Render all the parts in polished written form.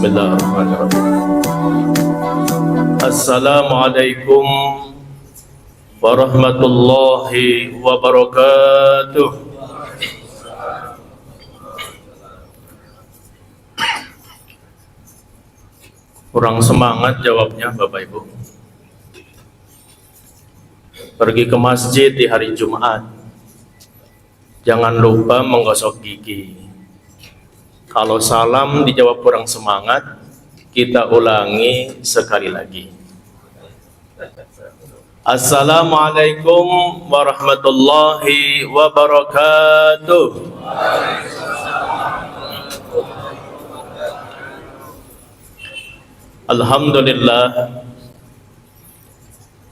Bismillahirrahmanirrahim. Assalamualaikum warahmatullahi wabarakatuh. Kurang semangat jawabnya Bapak Ibu. Pergi ke masjid di hari Jumat, jangan lupa menggosok gigi. Kalau salam dijawab kurang semangat, kita ulangi sekali lagi. Assalamualaikum warahmatullahi wabarakatuh. Alhamdulillah.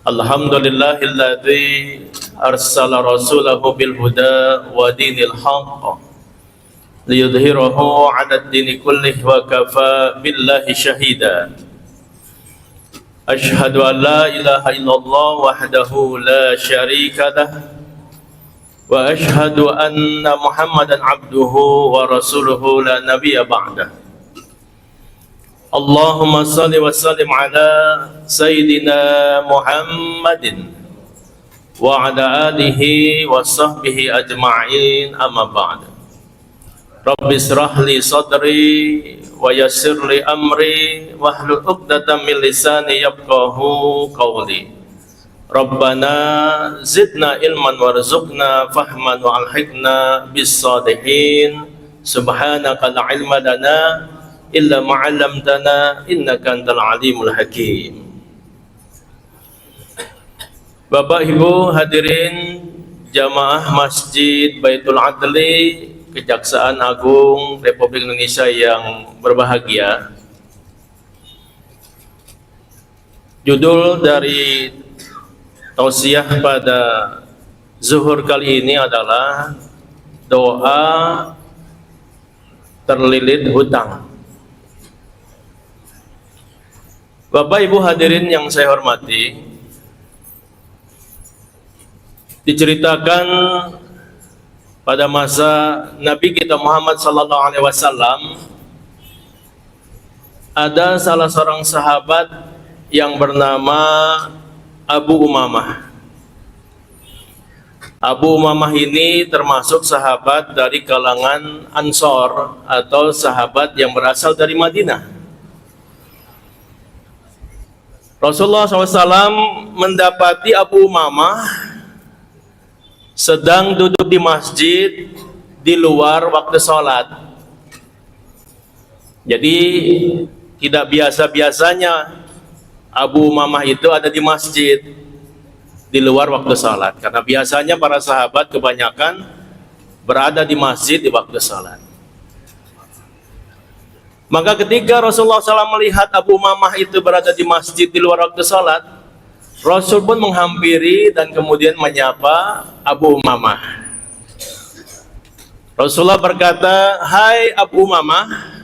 Alhamdulillahilladzi arsala rasulahu bil huda wa dinil haqq liyudhhirahu 'ala ad-dini kullihi wa kafa billahi shahida. Asyhadu an la ilaha illallah wahdahu la syarika lah wa asyhadu anna Muhammadan 'abduhu wa rasuluhu la nabiyya ba'dah. Allahumma shalli wa sallim ala sayyidina Muhammadin wa ala alihi wa sahbihi ajma'in, amma ba'd. Rabbi shrah li sadri wa yassir li amri wahlul 'uqdatam min lisani yafqahu qawli. Rabbana zidna ilman warzuqna fahman wa alhiqna bis salihin. Subhanaka la ilma lana illa ma 'allamtana innaka antal alimul hakim. Bapak Ibu hadirin jamaah Masjid Baitul Adli Kejaksaan Agung Republik Indonesia yang berbahagia. Judul dari tausiah pada zuhur kali ini adalah doa terlilit hutang. Bapak Ibu hadirin yang saya hormati, diceritakan pada masa Nabi kita Muhammad SAW ada salah seorang sahabat yang bernama Abu Umamah. Abu Umamah ini termasuk sahabat dari kalangan Ansor atau sahabat yang berasal dari Madinah. Rasulullah SAW mendapati Abu Umamah sedang duduk di masjid di luar waktu sholat. Jadi tidak biasa-biasanya Abu Umamah itu ada di masjid di luar waktu sholat, karena biasanya para sahabat kebanyakan berada di masjid di waktu sholat. Maka ketika Rasulullah SAW melihat Abu Umamah itu berada di masjid di luar waktu sholat, Rasul pun menghampiri dan kemudian menyapa Abu Umamah. Rasulullah berkata, "Hai Abu Umamah,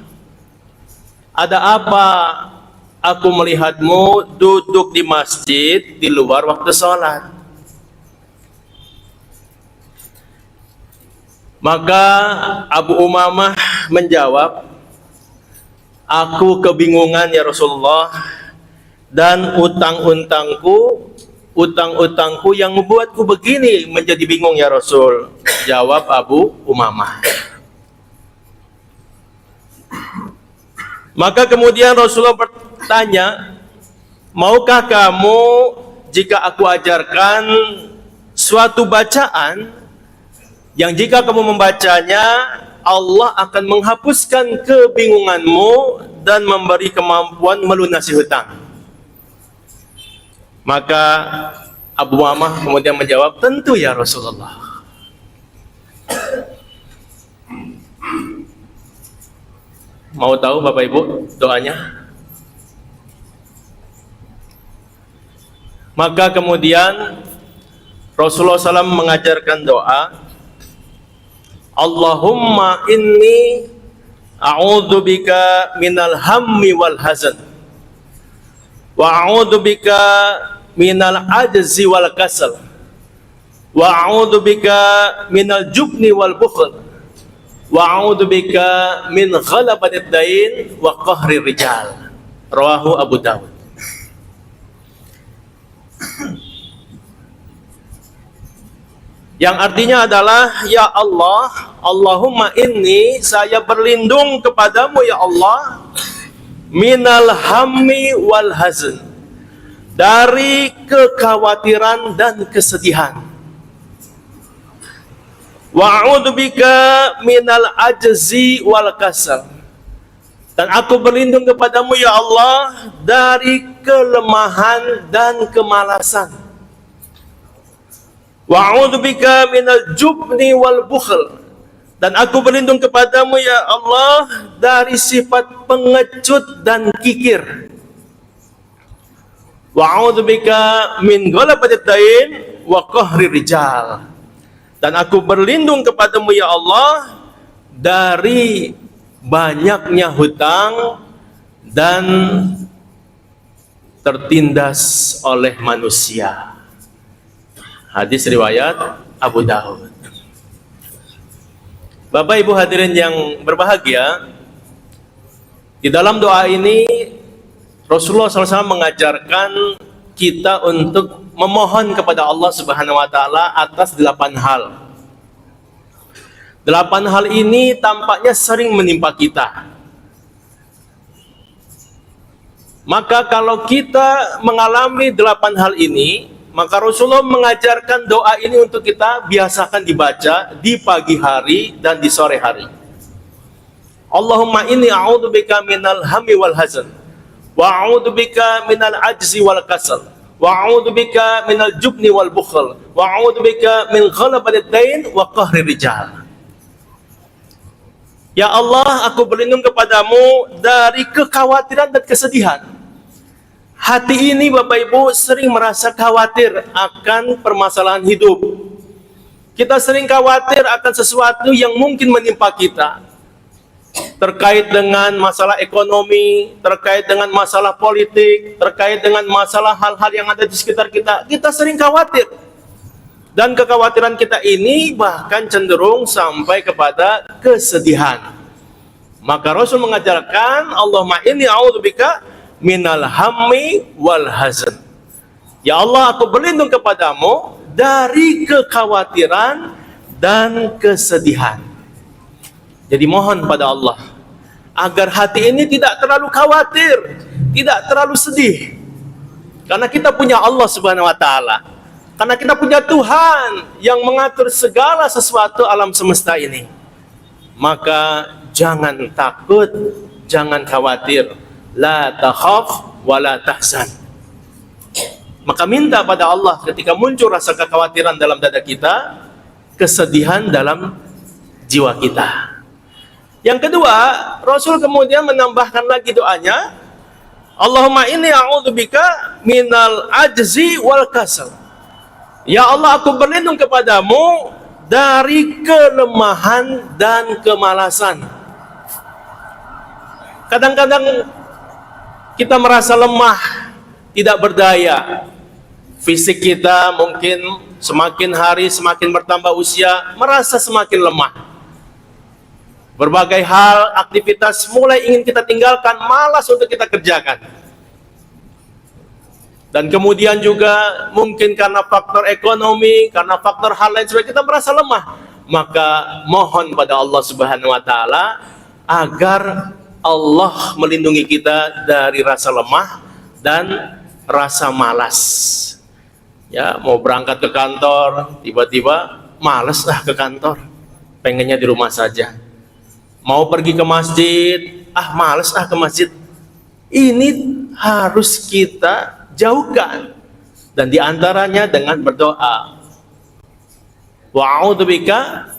ada apa aku melihatmu duduk di masjid di luar waktu sholat?" Maka Abu Umamah menjawab, "Aku kebingungan ya Rasulullah, dan utang-utangku yang membuatku begini menjadi bingung ya Rasul." Jawab Abu Umamah. Maka kemudian Rasulullah bertanya, "Maukah kamu jika aku ajarkan suatu bacaan yang jika kamu membacanya Allah akan menghapuskan kebingunganmu dan memberi kemampuan melunasi hutang?" Maka Abu Umamah kemudian menjawab, "Tentu ya Rasulullah." Mau tahu Bapak Ibu doanya? Maka kemudian Rasulullah SAW mengajarkan doa, "Allahumma inni a'udzubika minal hammi wal hazan wa a'udzubika minal ajzi wal kasal wa a'udzubika minal jubni wal bukhl wa a'udzubika min ghalabatid dain wa qahrir rijal. Rawahu Abu Dawud. Yang artinya adalah, ya Allah, Allahumma inni, saya berlindung kepadamu ya Allah, minal hammi wal hazn, dari kekhawatiran dan kesedihan. Wa a'udzubika minal ajzi wal kasal, dan aku berlindung kepadamu ya Allah dari kelemahan dan kemalasan. Wa a'udzubika minal jubni wal bukhl, dan aku berlindung kepadamu ya Allah dari sifat pengecut dan kikir. Wa a'udzubika min ghalabatid dain wa qahrir rijal, dan aku berlindung kepadamu ya Allah dari banyaknya hutang dan tertindas oleh manusia. Hadis riwayat Abu Dawud. Bapak Ibu hadirin yang berbahagia, di dalam doa ini Rasulullah SAW mengajarkan kita untuk memohon kepada Allah Subhanahu wa Ta'ala atas 8 hal. 8 hal ini tampaknya sering menimpa kita. Maka kalau kita mengalami 8 hal ini, maka Rasulullah mengajarkan doa ini untuk kita biasakan dibaca di pagi hari dan di sore hari. Allahumma inni a'udzubika minal hammi wal hazan, wa a'udzubika minal ajzi wal kasal, wa a'udzubika minal jubni wal bukhl, wa a'udzubika min ghalabatid dain wa qahrir rijal. Ya Allah, aku berlindung kepadamu dari kekhawatiran dan kesedihan. Hati ini Bapak Ibu sering merasa khawatir akan permasalahan hidup. Kita sering khawatir akan sesuatu yang mungkin menimpa kita. Terkait dengan masalah ekonomi, terkait dengan masalah politik, terkait dengan masalah hal-hal yang ada di sekitar kita. Kita sering khawatir. Dan kekhawatiran kita ini bahkan cenderung sampai kepada kesedihan. Maka Rasul mengajarkan, Allahumma inni a'udzubika minal hammi wal hazan. Ya Allah, aku berlindung kepadamu dari kekhawatiran dan kesedihan. Jadi mohon pada Allah agar hati ini tidak terlalu khawatir, tidak terlalu sedih. Karena kita punya Allah Subhanahu wa Ta'ala. Karena kita punya Tuhan yang mengatur segala sesuatu alam semesta ini. Maka jangan takut, jangan khawatir. La takhaf wa la tahzan. Maka minta pada Allah ketika muncul rasa kekhawatiran dalam dada kita, kesedihan dalam jiwa kita. Yang kedua, Rasul kemudian menambahkan lagi doanya, Allahumma inni a'udzubika minal ajzi wal kasal. Ya Allah, aku berlindung kepadamu dari kelemahan dan kemalasan. Kadang-kadang kita merasa lemah, tidak berdaya. Fisik kita mungkin semakin hari semakin bertambah usia, merasa semakin lemah. Berbagai hal, aktivitas mulai ingin kita tinggalkan, malas untuk kita kerjakan. Dan kemudian juga mungkin karena faktor ekonomi, karena faktor hal lain sebagainya, kita merasa lemah. Maka mohon pada Allah Subhanahu wa Ta'ala agar Allah melindungi kita dari rasa lemah dan rasa malas. Ya, mau berangkat ke kantor, tiba-tiba malas ke kantor, pengennya di rumah saja. Mau pergi ke masjid, malas ke masjid. Ini harus kita jauhkan, dan diantaranya dengan berdoa. Wa a'udzubika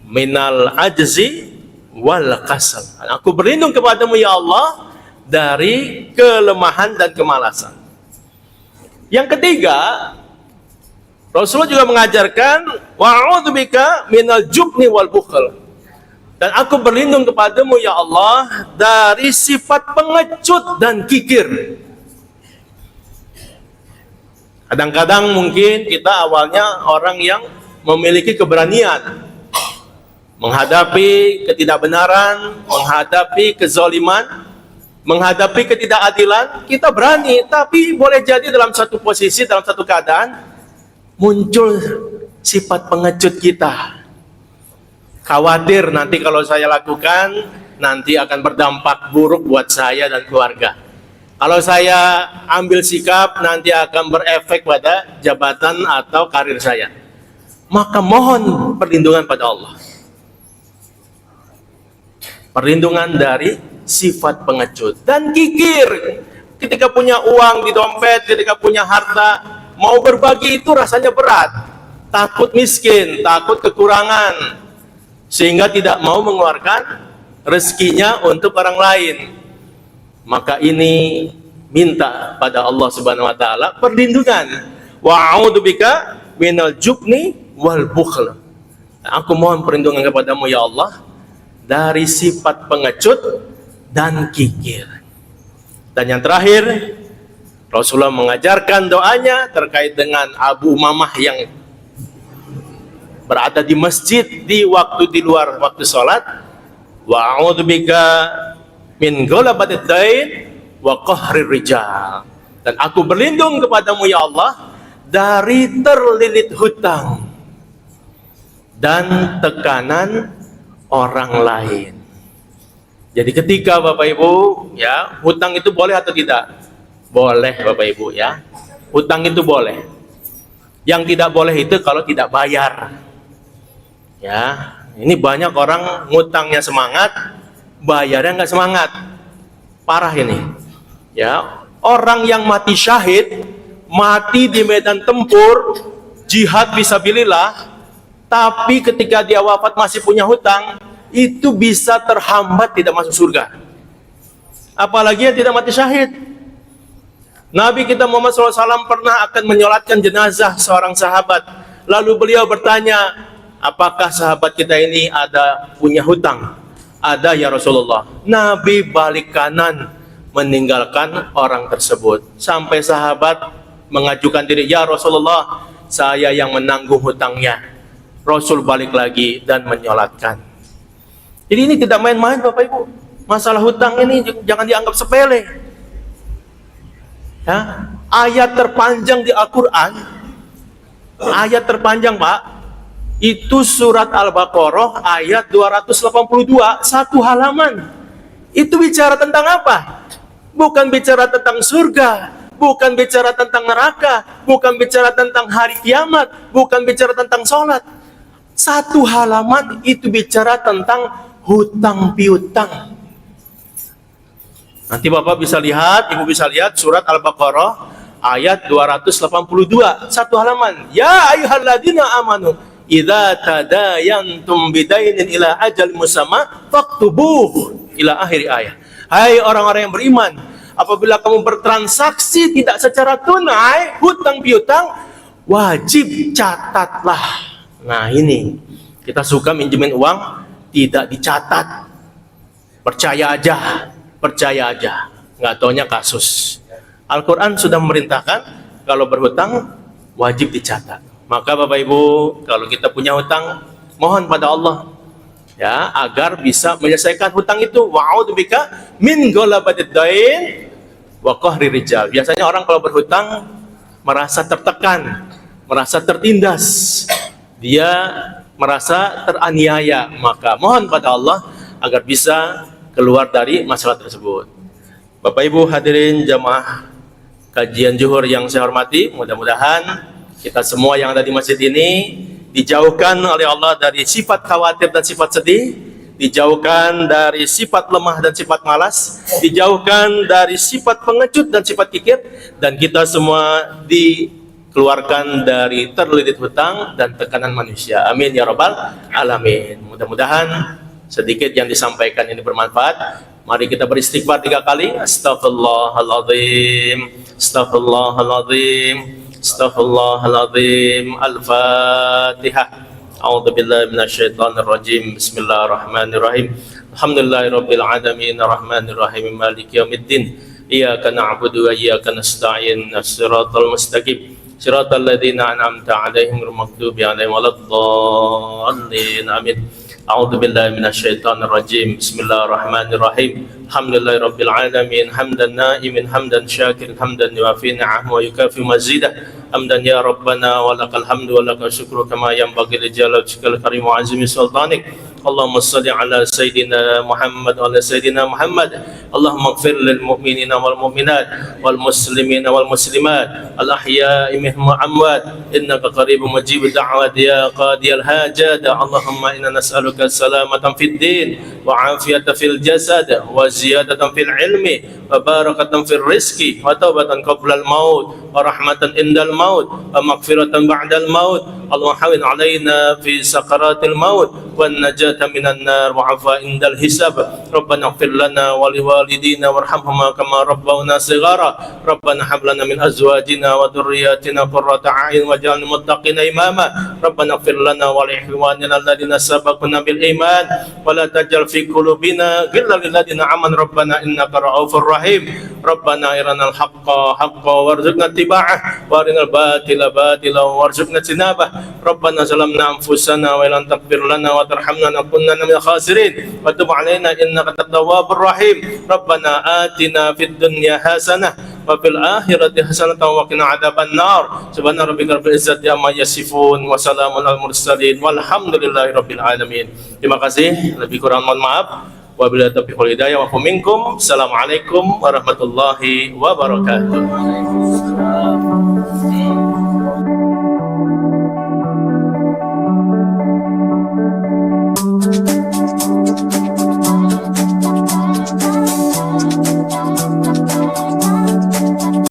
minal ajzi wal kasal. Aku berlindung kepadamu ya Allah dari kelemahan dan kemalasan. Yang ketiga, Rasulullah juga mengajarkan wa a'udzubika minal jubni wal bukhl. Dan aku berlindung kepadamu ya Allah dari sifat pengecut dan kikir. Kadang-kadang mungkin kita awalnya orang yang memiliki keberanian, menghadapi ketidakbenaran, menghadapi kezaliman, menghadapi ketidakadilan, kita berani. Tapi boleh jadi dalam satu posisi, dalam satu keadaan, muncul sifat pengecut kita. Khawatir nanti kalau saya lakukan, nanti akan berdampak buruk buat saya dan keluarga. Kalau saya ambil sikap, nanti akan berefek pada jabatan atau karir saya. Maka mohon perlindungan pada Allah. Perlindungan dari sifat pengecut dan kikir. Ketika punya uang di dompet, ketika punya harta, mau berbagi itu rasanya berat. Takut miskin, takut kekurangan, sehingga tidak mau mengeluarkan rezekinya untuk orang lain. Maka ini minta pada Allah Subhanahu wa taala perlindungan. Wa a'udzubika minal jubni wal bukhl. Aku mohon perlindungan kepadamu ya Allah dari sifat pengecut dan kikir. Dan yang terakhir, Rasulullah mengajarkan doanya terkait dengan Abu Umamah yang berada di masjid di luar waktu sholat. Wa a'udzubika min ghalabatid dain wa qahrir rijal. Dan aku berlindung kepadamu ya Allah dari terlilit hutang dan tekanan orang lain. Jadi ketika Bapak Ibu ya, hutang itu boleh atau tidak? Boleh Bapak Ibu ya. Hutang itu boleh. Yang tidak boleh itu kalau tidak bayar. Ya, ini banyak orang ngutangnya semangat, bayarnya nggak semangat. Parah ini. Ya, orang yang mati syahid, mati di medan tempur, jihad fisabilillah, tapi ketika dia wafat masih punya hutang, itu bisa terhambat tidak masuk surga. Apalagi yang tidak mati syahid. Nabi kita Muhammad SAW pernah akan menyolatkan jenazah seorang sahabat. Lalu beliau bertanya, apakah sahabat kita ini ada punya hutang? Ada ya Rasulullah. Nabi balik kanan meninggalkan orang tersebut. Sampai sahabat mengajukan diri, ya Rasulullah, saya yang menanggung hutangnya. Rasul balik lagi dan menyolatkan. Jadi ini tidak main-main Bapak Ibu. Masalah hutang ini jangan dianggap sepele. Ya, ayat terpanjang di Al-Quran, ayat terpanjang Pak, itu surat Al-Baqarah ayat 282, satu halaman. Itu bicara tentang apa? Bukan bicara tentang surga, bukan bicara tentang neraka, bukan bicara tentang hari kiamat, bukan bicara tentang sholat. Satu halaman itu bicara tentang hutang piutang. Nanti Bapak bisa lihat, Ibu bisa lihat surat Al-Baqarah ayat 282, satu halaman. Ya ayyuhalladzina amanu idza tadayantum bidainin ila ajal musamma faktubuh ila akhir ayat. Hai orang-orang yang beriman, apabila kamu bertransaksi tidak secara tunai, hutang piutang, wajib catatlah. Nah ini, kita suka minjemin uang, tidak dicatat. Percaya aja, nggak taunya kasus. Al-Quran sudah memerintahkan kalau berhutang wajib dicatat. Maka Bapak Ibu, kalau kita punya hutang, mohon pada Allah ya agar bisa menyelesaikan hutang itu. Wa'udzubika min ghalabatid dain wa qahrir rijal. Biasanya orang kalau berhutang merasa tertekan, merasa tertindas, dia merasa teraniaya. Maka mohon pada Allah agar bisa keluar dari masalah tersebut. Bapak Ibu hadirin jamaah kajian Zuhur yang saya hormati, mudah-mudahan kita semua yang ada di masjid ini dijauhkan oleh Allah dari sifat khawatir dan sifat sedih, dijauhkan dari sifat lemah dan sifat malas, dijauhkan dari sifat pengecut dan sifat kikir, dan kita semua dikeluarkan dari terlilit hutang dan tekanan manusia. Amin ya rabbal alamin. Mudah-mudahan sedikit yang disampaikan ini bermanfaat. Mari kita beristighfar 3 kali. Astaghfirullahaladzim, astaghfirullahaladzim, astaghfirullahaladzim. Al-Fatihah. A'udzubillahi minasyaitonirrajim. Bismillahirrahmanirrahim. Alhamdulillahirabbil alamin, arrahmanirrahim, maliki yaumiddin. Iyyaka na'budu wa iyyaka nasta'in. Shiratal mustaqim. Shiratal ladzina an'amta 'alaihim ghairil maghdubi 'alaihim waladdallin. Amin. أعوذ بالله من الشيطان الرجيم. بسم الله الرحمن الرحيم. الحمد لله رب العالمين حمدا نائما حمدا شاكرا حمدا يوافي نعمه ويكافئ مزيده حمدا يا ربنا ولك الحمد ولك الشكر كما ينبغي لجلال وجهك الكريم وعظيم سلطانك. اللهم صل على سيدنا محمد وعلى سيدنا محمد. اللهم اغفر للمؤمنين والمؤمنات والمسلمين والمسلمات الأحياء منهم والأموات إنك قريب مجيب الدعوات يا قاضي الحاجات. اللهم إنا نسألك السلامة في الدين وعافية في الجسد وزيادة في العلم وبركة في الرزق وتوبة قبل الموت ورحمة عند الموت ومغفرة بعد الموت. اللهم حول علينا في سكرات الموت والنجاة من النار وعفا عند الحساب. ربنا اغفر لنا ولوالدينا وارحمهما كما ربونا صغارا. ربنا هب لنا من أزواجنا وذرياتنا قرة أعين واجعلنا للمتقين إماما. ربنا اغفر لنا ولإخواننا الذين سبقونا بالإيمان ولا تجعل في قلوبنا غلا للذين آمنوا ربنا إنك رؤوف رحيم. ربنا أرنا الحق حقا وارزقنا اتباعه وأرنا الباطل باطلا وارزقنا اجتنابه. ربنا ظلمنا أنفسنا وإن لم تغفر لنا وترحمنا لنكونن من الخاسرين وتب علينا إنك أنت التواب الرحيم. ربنا آتنا في الدنيا حسنة وفي الآخرة حسنة وقنا عذاب النار. سبحان ربك رب العزة عما يصفون وسلام على المرسلين والحمد لله رب العالمين. Terima kasih, lebih kurang mohon maaf. Wabillahi taufiq wal hidayah wa minkum. Assalamualaikum warahmatullahi wabarakatuh.